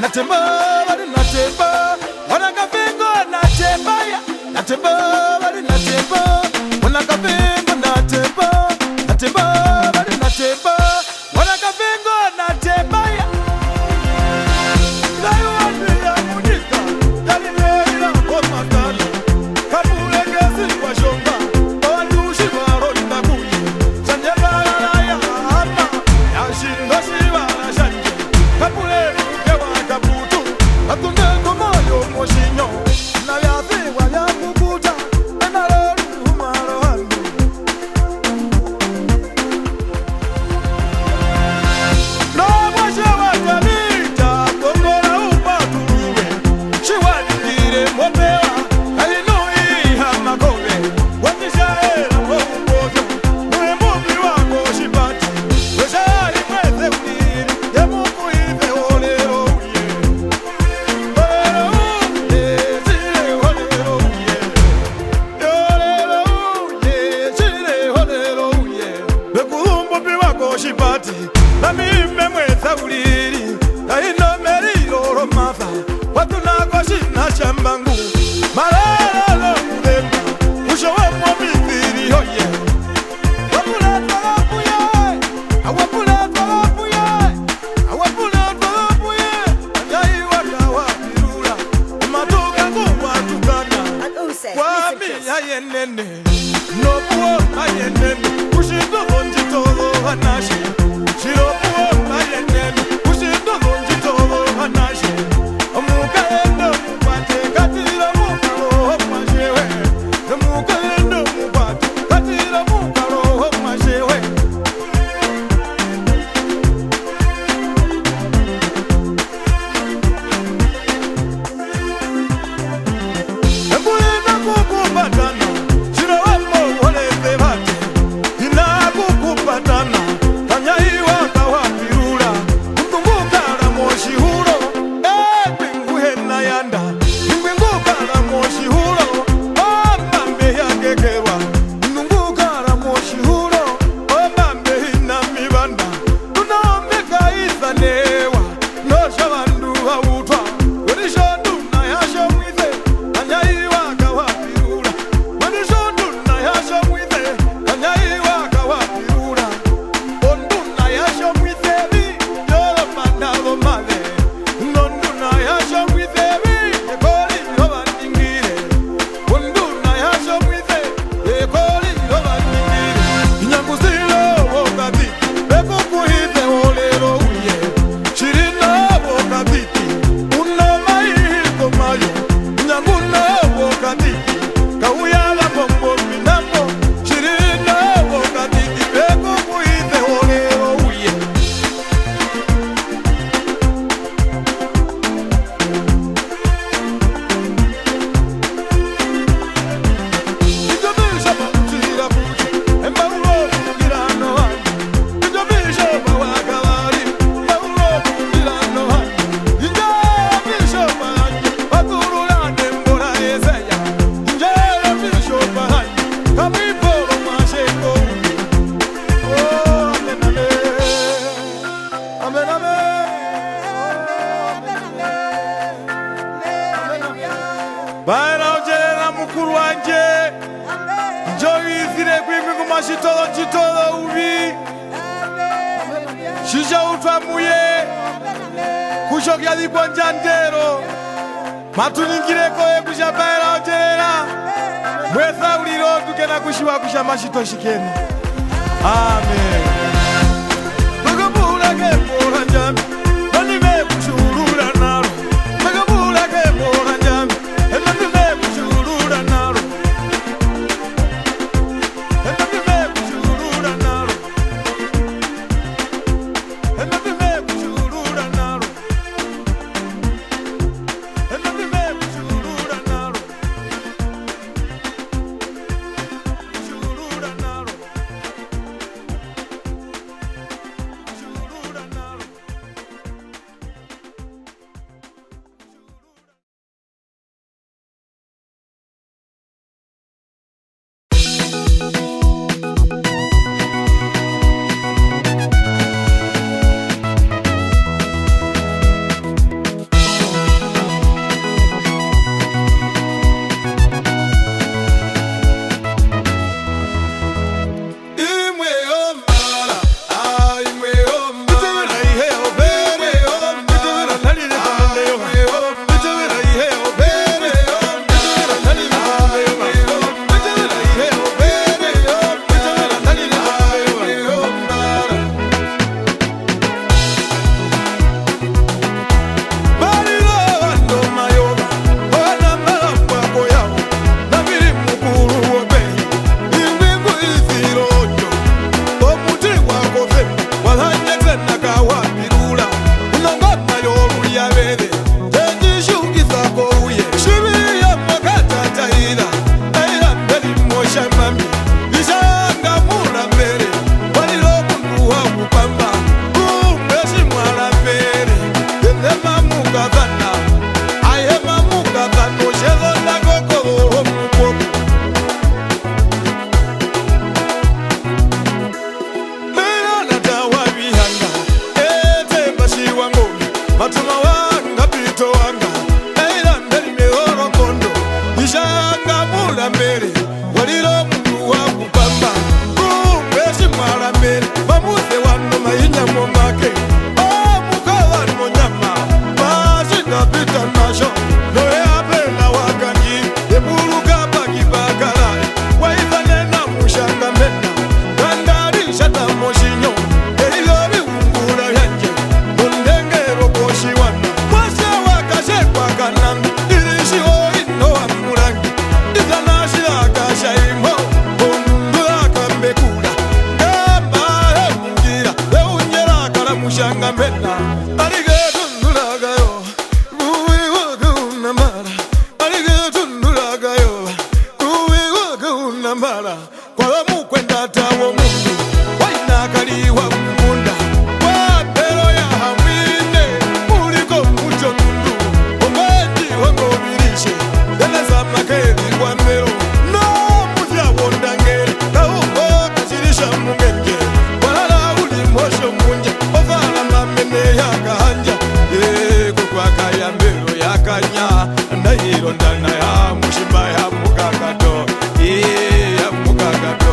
natemba bari natemba wanakavengo natemba ya natemba bari natemba wanakavengo natemba natemba bari natemba wanakavengo natemba ya layo ya munika dalile kwa matano kabule gezi kwa shonga wandushi baronda kuye sanjeba ya hapa ya shingo shiba na shanje kabule atunde komoyo moshinyo na vyafiwa vya kukuta enalori umaro handu no mwashe wajalita kongora upaturuwe shiwadikire mwopewa kainui hamakowe watishaela mwokukozo mwemubi wako shipati weshari mweze uniri yemuku ive olero shipati na mime mweza uliri na ino merilo romafa watu nako shina shambangu malalo mlemba ushowe mwamithiri hoye wapula twalapuye awapula twalapuye awapula twalapuye anjai wakawa mirula matuka kuwa tukana wami hayenene nobuo hayenene kushindo bonjitolo hanashi shirobuo hayenene kushindo bonjitolo hanashi omukaendo mupate katira mukalo mashewe omukaendo mupate katira mukalo mashewe Embulina kukupatana shirobuo oleze bate inakukupatana kanyaiwa kawapirula mkungukala moshihuro kwinguhena yanda ingwingukala moshihuro omambe yagegerwa nungukala moshihuro omambe hina mibanda tunaombeka izanewa nosha bandu hautwa werishodu na yasho mwize kanyaiwa kawapirula werishodu na yasho mwize kanyaiwa kawapirula onduna yasho mwizevi yolo manalo male nonduna yasho mwizevi ekoli yobandingire onduna yasho mwize ekoli yobandingire inyanguzilo wokati bekukuhize olero uye shirina wokatiti unomahiko mayo inyanguna wokatiti kauyala bombo minamo shirina wokatiti bekukuhize olero uye Idobisha bamchira buchi embaulo kungirano hani Idobisha bawakawari embaulo kungirano hani Idobisha bahani baturulane mbora yeseya Idobisha bahani kabiporo masheko Oh, amen, amen Amen, amen Baina ujera mukuru wanje Njoizire kwimi kumashitolo chitolo uvi Shisha utwamuye Kushokia lipo njandero Matuningire koe kusha baina ujera Mwetha uliro tukena kushiwa kusha mashito shikeni Amen Magabula kembora njami Nanive kushurura naro Magabula kembora njami Nanive kushurura naro Nanive kushurura naro Nanive kushurura naro Nanive kushurura naro Kushurura naro moshinyo Eligabi ungura yanje Mundengero koshiwana Mwasha wakashekwa kanami Irishi ino amurangi Izanashi akashaimo Onundu akambekula Gamba hemungira Eunjera karamushanga mbena Aligetu nulagayo Uwi wakunamara Aligetu nulagayo Uwi wakunamara Kwa mukwenda tawo mundu Wainakaliwa munda Wapero ya hamine Muliko mucho nundu Ometi wango virishe Deneza makeri kwa mero No muzia wondangere Kauko kashirisha mungenge Walala uli mosho munje Ofala mamene ya kahanja Kukwa kaya mero ya kanya Ndairo ndana ya mushimba ya mukakato ya mukakato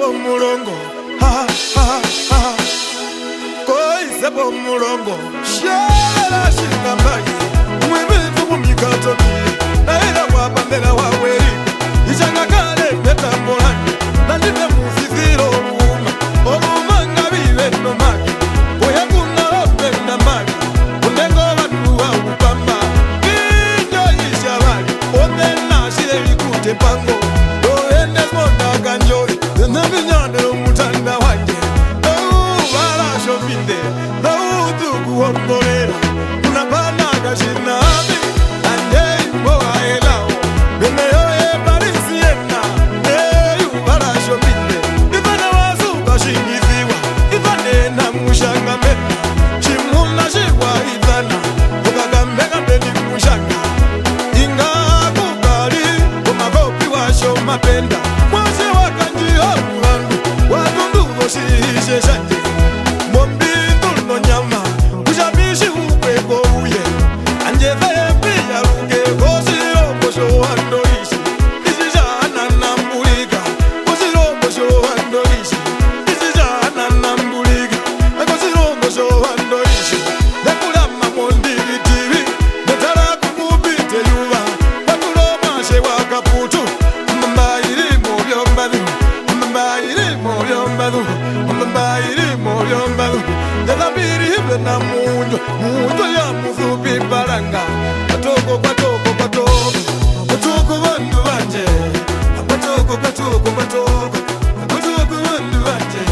Mulongo, ha ha ha, koi sebo mulongo, shala shingambai, mwimi tumu mikato mi, na ila wapambela waweri, ichanga kale meta molani, na nite musifiro oruma ngabiwe no maki, oya kuna ope na maki, undengo watu wa upamba, kinyo ishabali, ope na shile likute pango, doende smonda kanjori, Navinyandero mutanda wanje Wala shopinde Nautu kuhongolera Unapana kashinabi Ande mboa elao Bemeyo e parisiena Neyu wala shopinde Ifane wazu kashingiziwa Ifane na mushanga mena Chimuna shiwa idhana Ukagambeka mbeni mushanga Inga kukali Kumagopi washo mapenda Mwase wakanjio Shihishe shanje Mombi tulno nyama Ujamishi ukweko uye Anjefe pia luke Kosiro mosho wando ishi Isijana nambulika Kosiro mosho wando ishi Isijana nambulika Kosiro mosho wando ishi Nekula mamondi vitivi Netara kukupite yuwa Wakulo mashe wakaputu Mbamba ili mobyombavi Mbamba ili mobyombavi na munyo ya muzubi baranga Patoko patoko patoko Patoko wandu wanje Patoko patoko patoko Patoko wandu wanje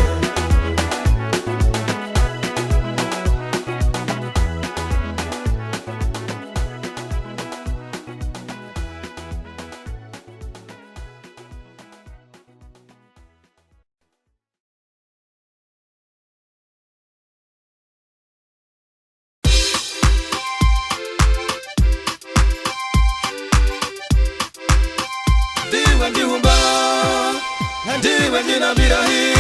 Ndiwe njina birahi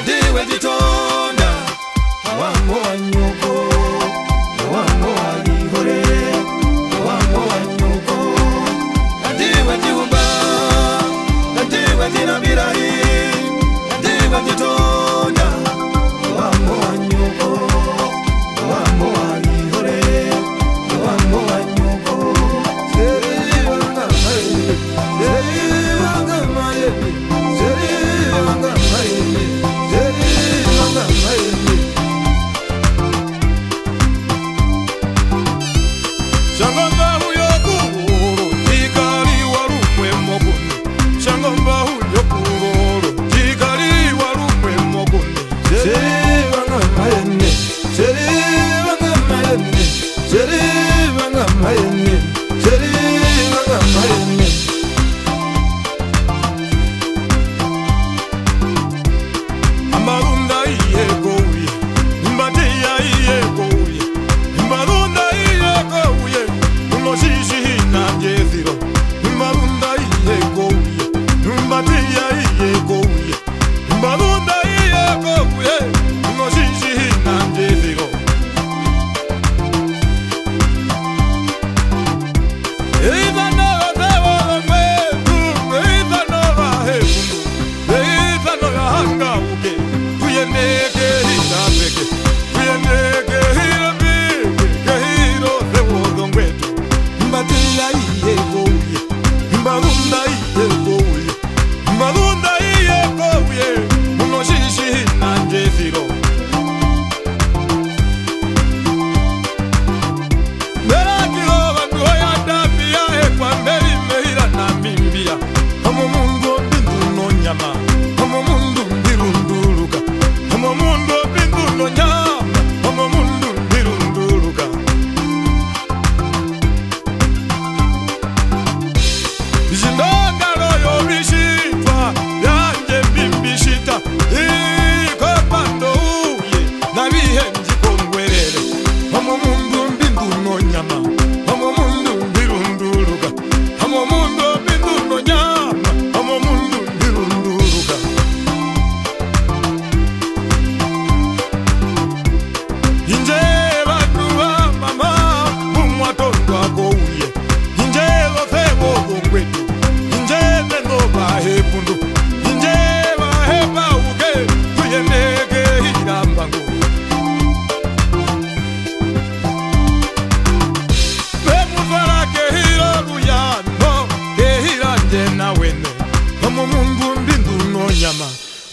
Ndiwe jitonda Wamo wanyuko Wamo walihore Wamo wanyuko Ndiwe njihumba Ndiwe njina birahi Ndiwe jitonda Wamo wanyuko Wamo walihore Wamo wanyuko Seri wanga maye Seri wanga maye Seri wanga maye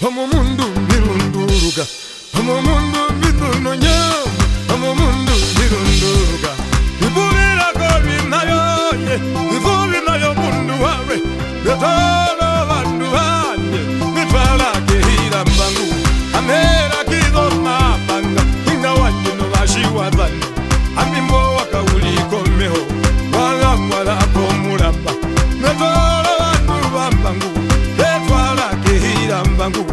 Omu mundu birunduruka, omu mundu bidunonya, omu mundu birunduruka. Ibulira kobi nayo, ibuli nayo mundu wawe. Betolo bandu wanye, mitwala kehira mbangu. Amera kido mapanga, inga wanye no bashiwa dhani. Amimbo waka uliko meho, wala mwala komuramba. Betolo bandu wambangu, betwala kehira mbangu.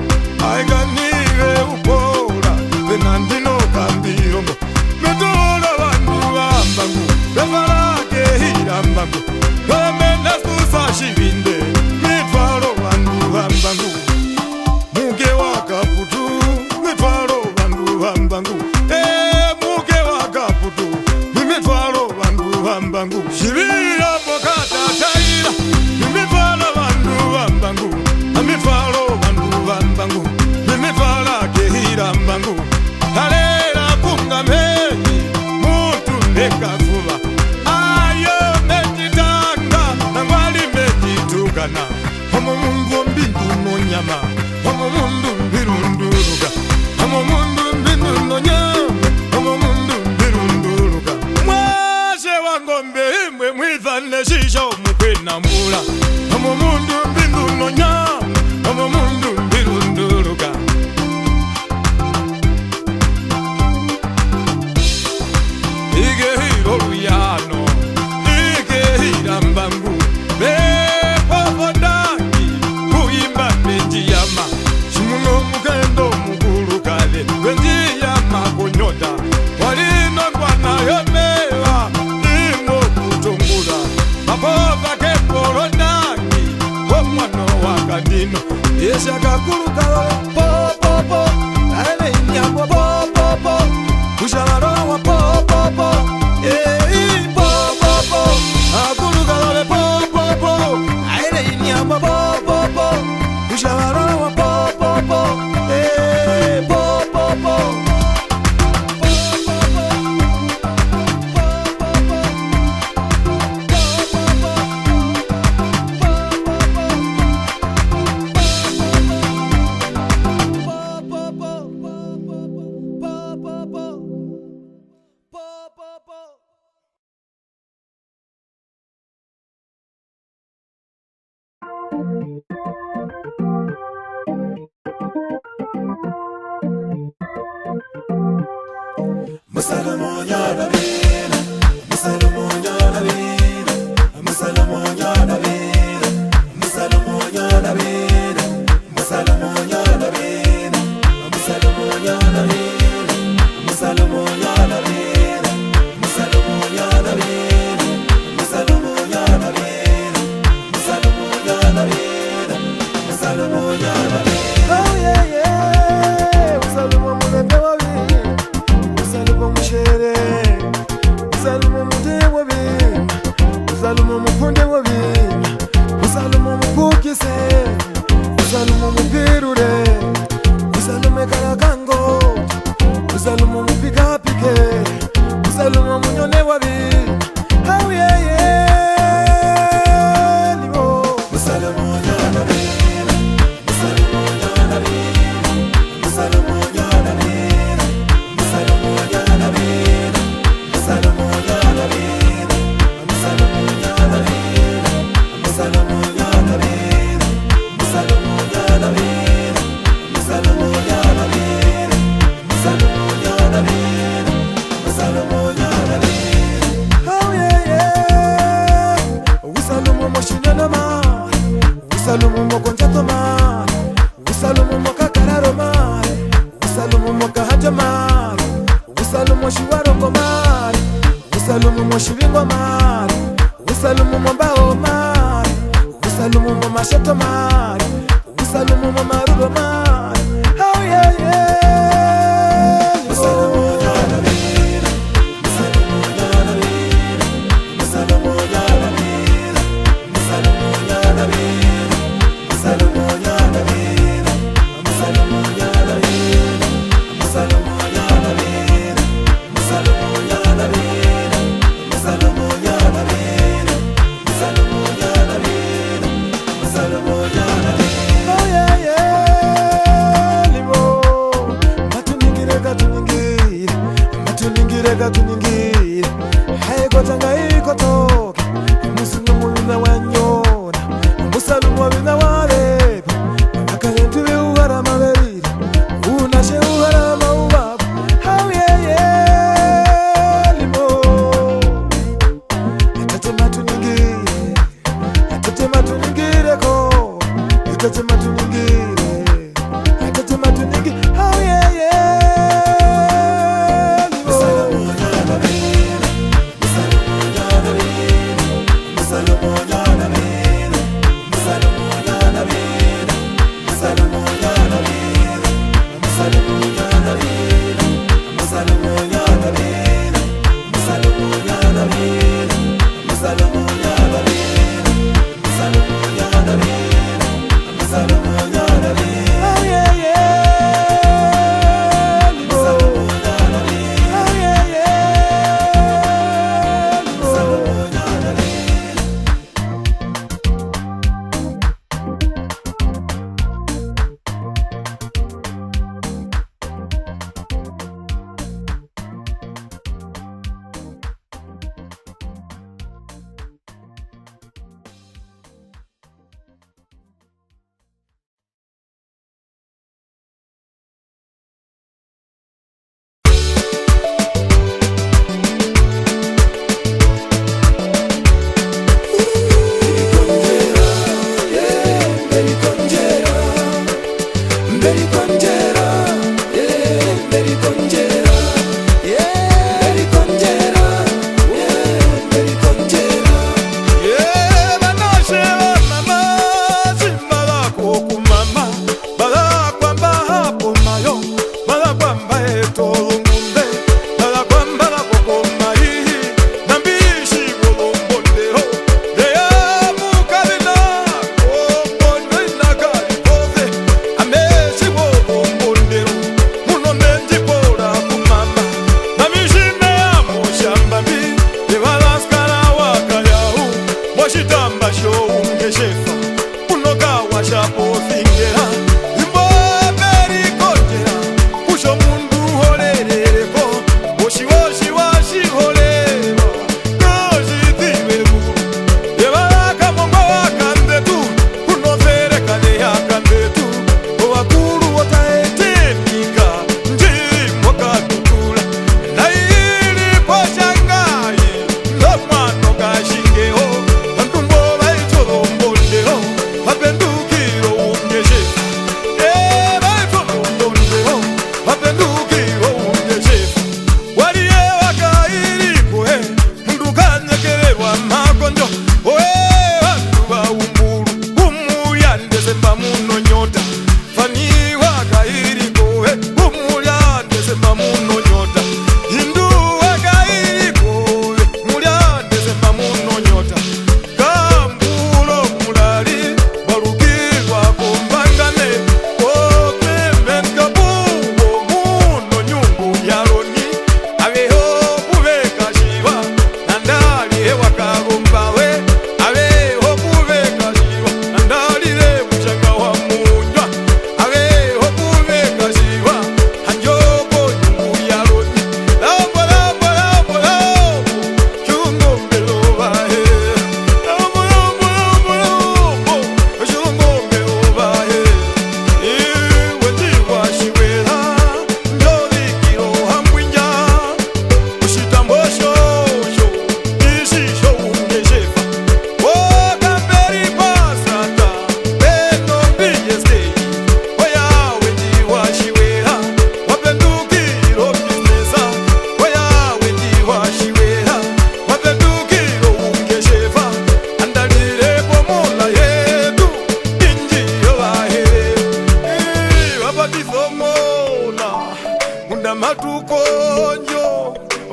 Aiganiwe upora, benandino kambirombo. Betolo bandu wambangu, betwala kehira mbangu. Bemenda susa shivinde, mitwalo bandu wambangu. Muke wakaputu, mitwalo bandu wambangu. Muke wakaputu, mitwalo bandu wambangu. Shivira pokata taira, mitwalo bandu wambangu. Mitwalo bandu wambangu, mitwala kehira mbangu. Halela kunga meji, mutu nekafuba. Ayo mejitanga, nangwali mejitukana. Homo mungu mbindu no nyama, homo mundu mbirunduruka. Homo mundu mbindu no nyama, homo mundu mbirunduruka. Mwase wangombe imwe mwithane shisho mukwena mbula. Homo mundu mbindu no nyama, homo mundu mbirunduruka. Ige hiro luyano, ige hira mbangu. Bepofondangi, kuimba menjiyama. Shimuno mukendo mukulu kale, menjiyama kunyota. Walino kwana yomewa, imo kutungula. Mapova keporondangi, omwano wakadino. Yesha kakulu kale, po po po. Ale inyambo po po po. Kushamaro wa po po po. Po po po. Akulu kale po po po. Ale inyambo po po po. Kushamaro wa po po po. Po po po.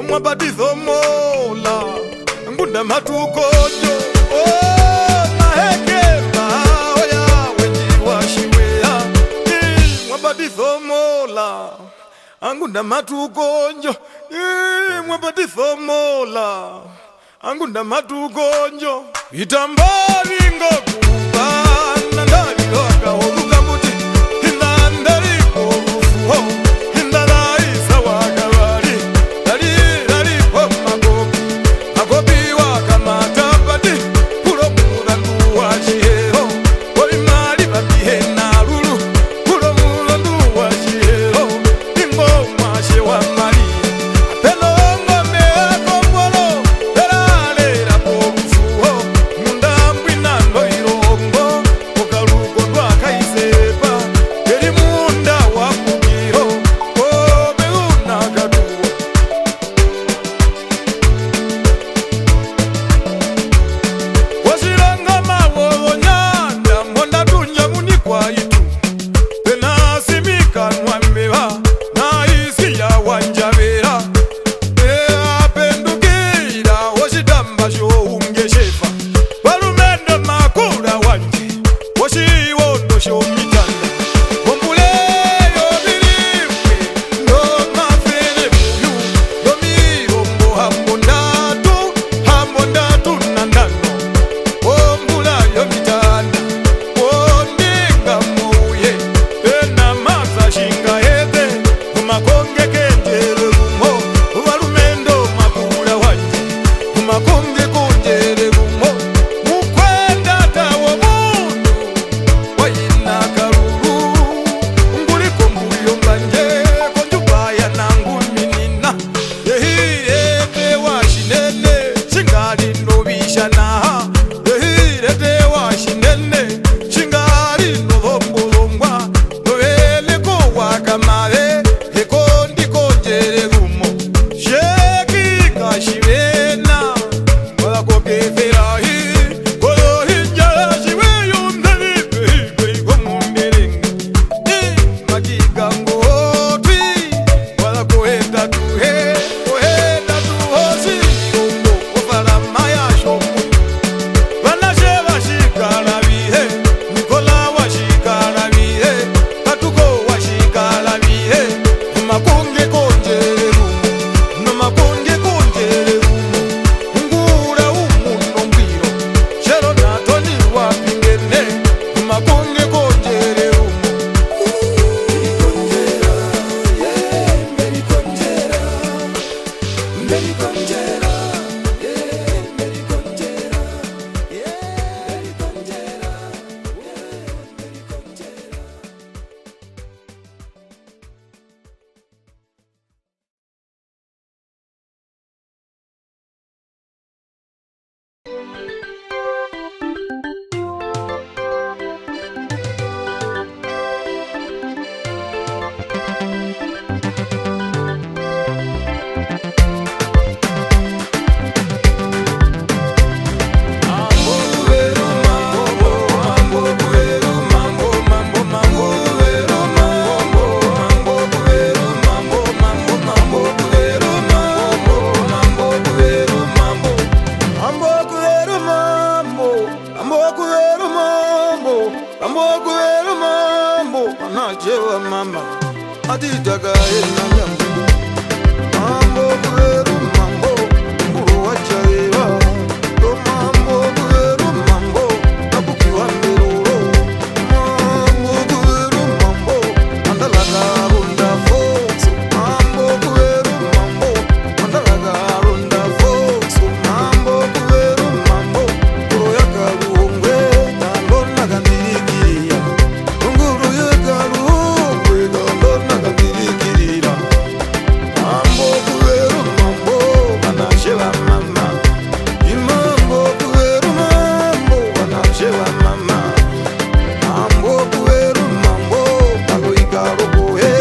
mwabadizo mola ngunda matukojo mahekema oya wenji washiwea mwabadizo mola angunda matukonjo mwabadizo mola angunda matukonjo itambari ngokuba nandari wakaholuka muti inandari korufuho indalai sawagawari dali po magobi wakamatapati kulo mulandu wachihero olimali babihe nalulu kulo mulandu wachihero ingoma shewa mali apelo ngome akombolo belalera porufuho mundambwi nando irongo no show mitanda Ombule yo birimwe no mafene muyu yo mirombo hambondatu nandano Ombula yo mitanda Onenga mouye ena maza shinga ebe Umakonge kenjere gumo Uwarumendo makula wanje Umakonge kunjere gumo Mukwenda tawo mundu Wayina karuru Nguliko mbuyo mbanje Konjubaya nangu minina Yehi ete washinene Shingali nobishana Yehi ete washinene Shingali novombolongwa Noele ko wakamare Eko ndiko njere gumo Sheki kashivena Wala koke ferahi Koyo hinjara shiwe yundani Behi gomu mberenga Makiga ngotwi Wala koheta tuhe Koheta tuhosi Yongo Ofala maya shomu Vanashe washikara bihe Nikola washikara bihe Katuko washikara bihe Makonge konjere rumo Namakonge konjere rumo Ngura umuno mbiro Shero natoni wapingene Makonge konjere rumo Mberi konjera Mberi konjera Mberi konjera Mberi konjera Anajewa mama Aditaga ena nyambu Mambo kuweru mambo Mburu wachaewa Do mambo kuweru mambo Nabukiwa mberuro Mambo kuweru mambo Mandalaga runda foxo Mambo kuweru mambo Mandalaga runda foxo Mambo kuweru mambo Kuro yaka ruongwe Talona gandikiria Unguru yaka ruongwe Talona gandikiria Mambo kuweru mambo Wanashewa mama Imambo kuweru mambo Wanashewa mama Mambo kuweru mambo Paloika rokohe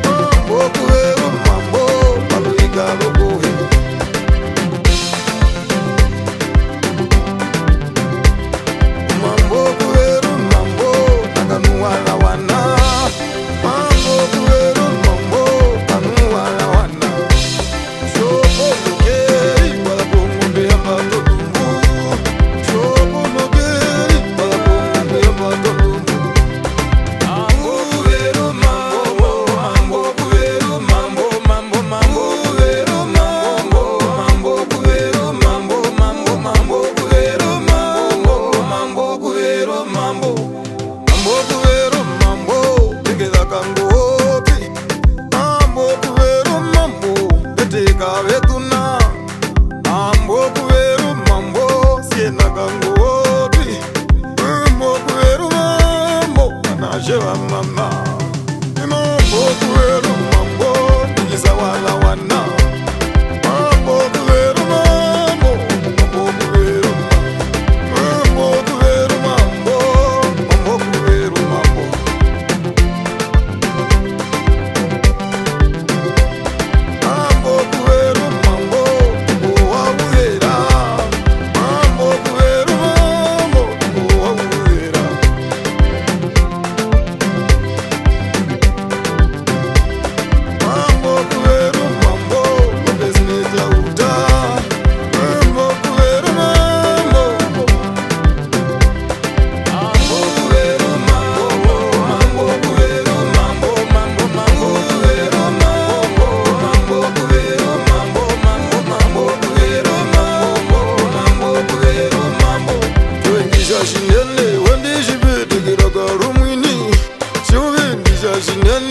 Mambo kuweru mambo Paloika rokohe Mambo kuweru mambo Nakanuala wana Mambo kuweru mambo Kanuala wana Shoko nukeri Wala kongombe hamba todumbu Shoko nukeri Wala kongombe hamba todumbu Mambo kuweru mambo Mambo kuweru mambo Mambo mambo kuweru mambo Mambo kuweru mambo Mambo mambo kuweru mambo Mambo kuweru mambo Mambo kuweru mambo Tegeza kangopi Mambo kuweru mambo Beteka vetuna Mambo kuweru mambo Siena kangopi Mambo kuweru mambo Anashewa mama Mambo kuweru mambo Tegeza wala wana Mambo kuweru mambo Mambo kuweru mambo Mambo kuweru mambo Mambo kuweru mambo Mambo kuweru mambo Uwawuzera Mambo kuweru mambo Uwawuzera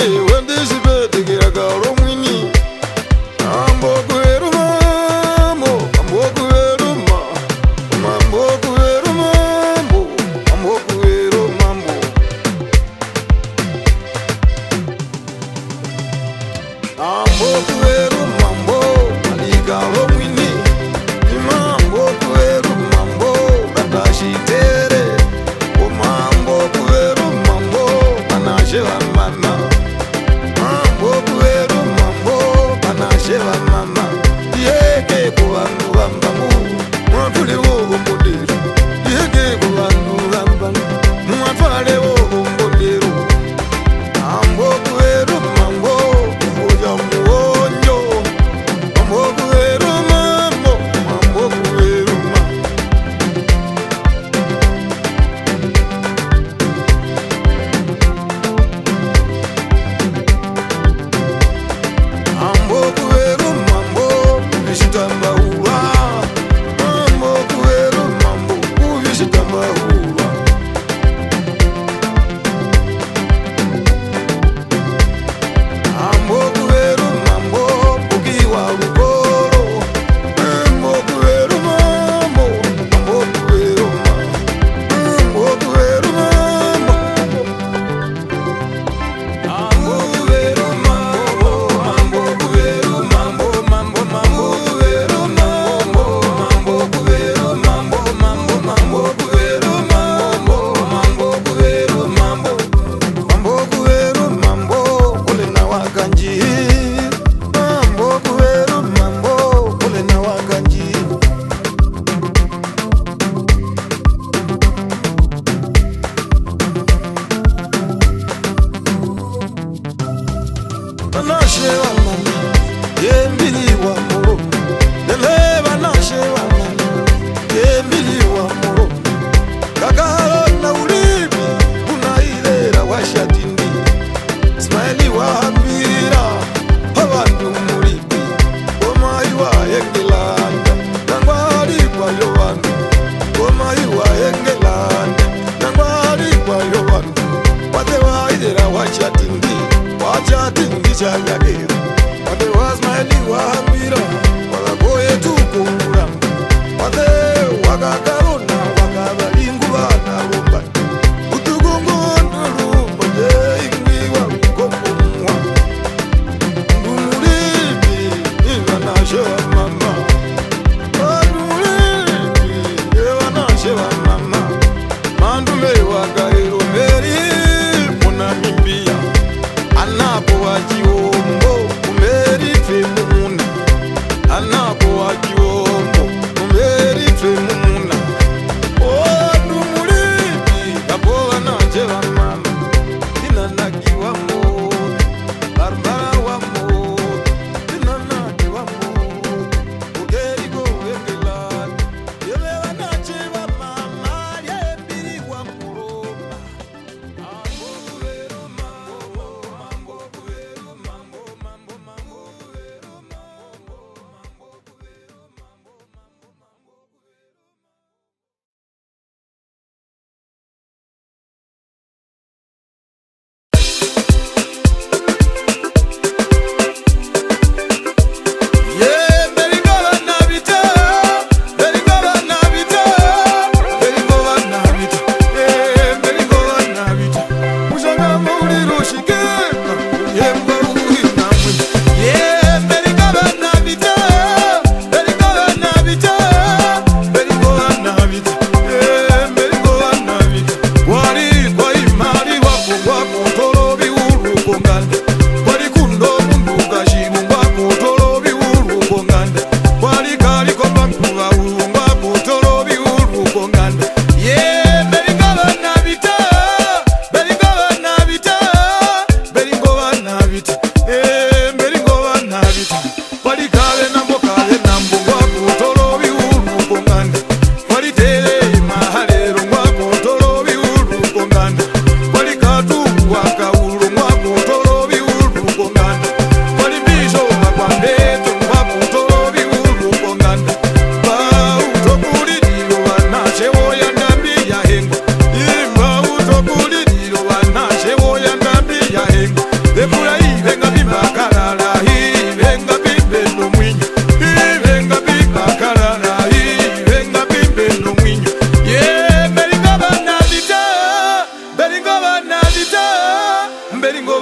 Wani wendishi bete kira karo mwini Mambo kuheru mambo Mambo kuheru mambo Mambo kuheru mambo Mambo kuheru mambo Mambo kuheru mambo Alikaro mwini Mambo kuheru mambo Batashi tere Mambo kuheru mambo Anashewa mama Mambo kuheru mambo Anashewa mama Yeke kuwangu wambamu Mwapule wogo mbudiru Yeke kuwangu wambamu Mwapale wogo mbudiru Mambo kuheru mambo Kuja muonyo Mambo kuheru mambo Mambo kuheru mambo Mambo kuheru mambo Vishitamba huwa Mambo kuheru mambo Vishitamba huwa Mambo kuheru mambo Ukiwa ukoro Mambo kuheru mambo Mambo kuheru mambo Mambo kuheru mambo Mambo kuheru mambo Mambo kuheru mambo Mambo kuheru mambo Mambo kuheru mambo Mambo kuheru mambo Mambo kuheru mambo Mambo kuheru mambo Kule na wakanji Mambo kuheru mambo Kule na wakanji Banashewa mama Yembili wa moro Lele banashewa mama Yembili wa moro Kakaro na ulibi Unailera washatindi Ismaili wa hambira Hawandu muribi Omai wa yengelanda Nangwari kwa yovandu Omai wa yengelanda Nangwari kwa yovandu Wate wa ilera washatindi Washatindi chanyagero Wate wa Ismaili wa hambira Wakagoye tukura Wate wakakarona Wakabalingu wana rumba Utugungondo rumba Ingwiwa kukomwa Ndumuribi Iwanashewa mama Ndumuribi Iwanashewa mama Mandume wakairo meri Muna mimbia Anapo wajiombo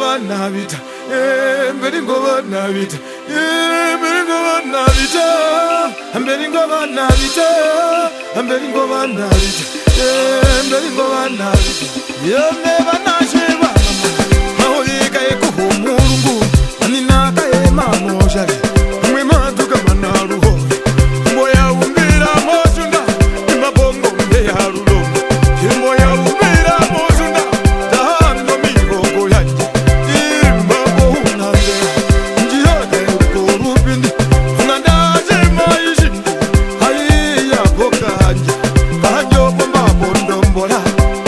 bana bita, mbere ngo bana bita, mbere ngo bana bita, mbere ngo bana bita, mbere ngo bana bita, mbere ngo bana bita. Yone bana sheba maho yikaye kuhumurungu, ani nakaye mamo jale, mwe maduka manaruho, moya umbira mojunda, imabongo mbe harulo, moya umbira mojunda, dahando migongo yanje, imabo unande, njiyode ukorupindi, unandaje maishindi, haiya boka hanje, kanyo bomba bondombola,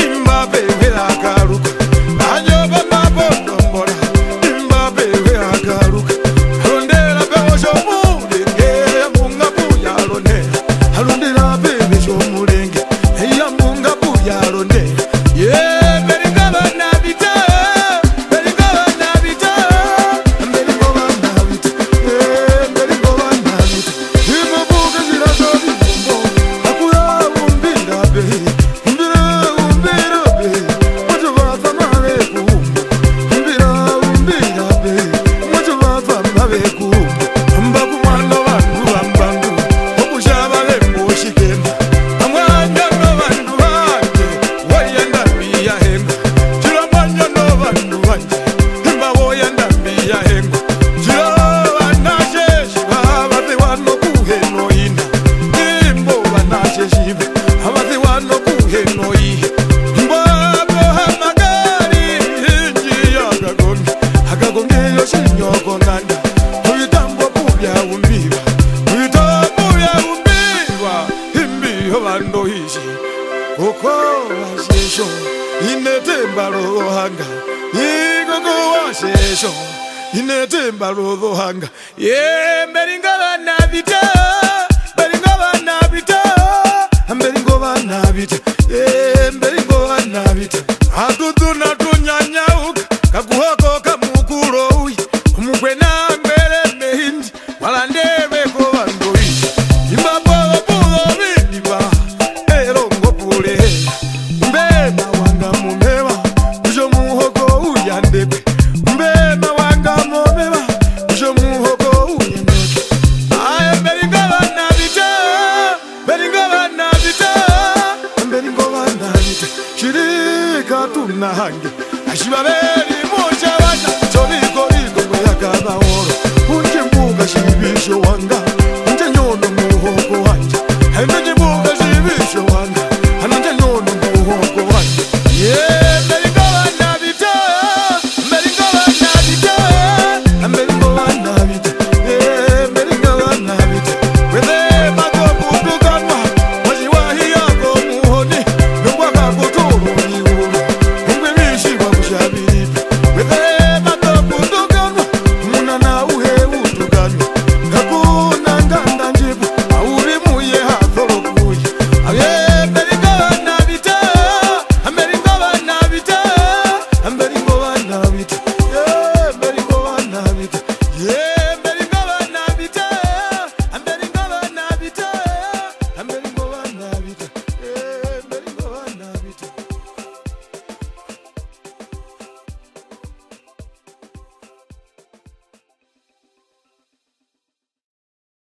imbabe wela karuka, kanyo bomba bondombola, imbabe wela karuka, alondela bewo shomulenge, munga buya alondela, alondela bebe shomulenge, eya munga buya alondela. Yeah, belinga bana bita, belinga bana bita, belinga bana bita, belinga bana bita. Imabuga zirazobi mbo, akura umbira be, umbira be, mucho bava mabe kumbo, umbira be, mucho bava mabe kumbo. Mbaku mwana wangu wambangu, okushaba lembo shikenda, amwanya no bandu banje, wayanda miya henga, jira mwanya no bandu banje, imba woyanda miya henga, jira banasheshi abazi wano kuheno ina, imbo banasheshi abazi wano kuheno ihe, mbabo hamagari hinji akagonge, akagonge yoshinyoko nanda, uyitambo bubya umbiwa, uyitambo bya umbiwa, imbiho bando hishi, uko washesho, inetemba rohanga, igogo washesho, inetemba rohanga. Yeah, belinga bana bita, belinga bana bita, belinga bana bita, belinga bana bita. Atutu na tunyanyauka, kakuhoko kamukuro uyi, umukwe na mbele mehindi, walandebe ko bando hishi, imbapo pulo biniba, erongo pule, mbema wanga mumeba, ujo muhoko uyandebe, mbema wanga mumeba, ujo muhoko uyandebe. Aye belinga bana bita, belinga bana bita, belinga bana bita, shirika tunahange, ashibabeli moja bana, choriko riko yakaba oro, unje mbuga shibisho wanga.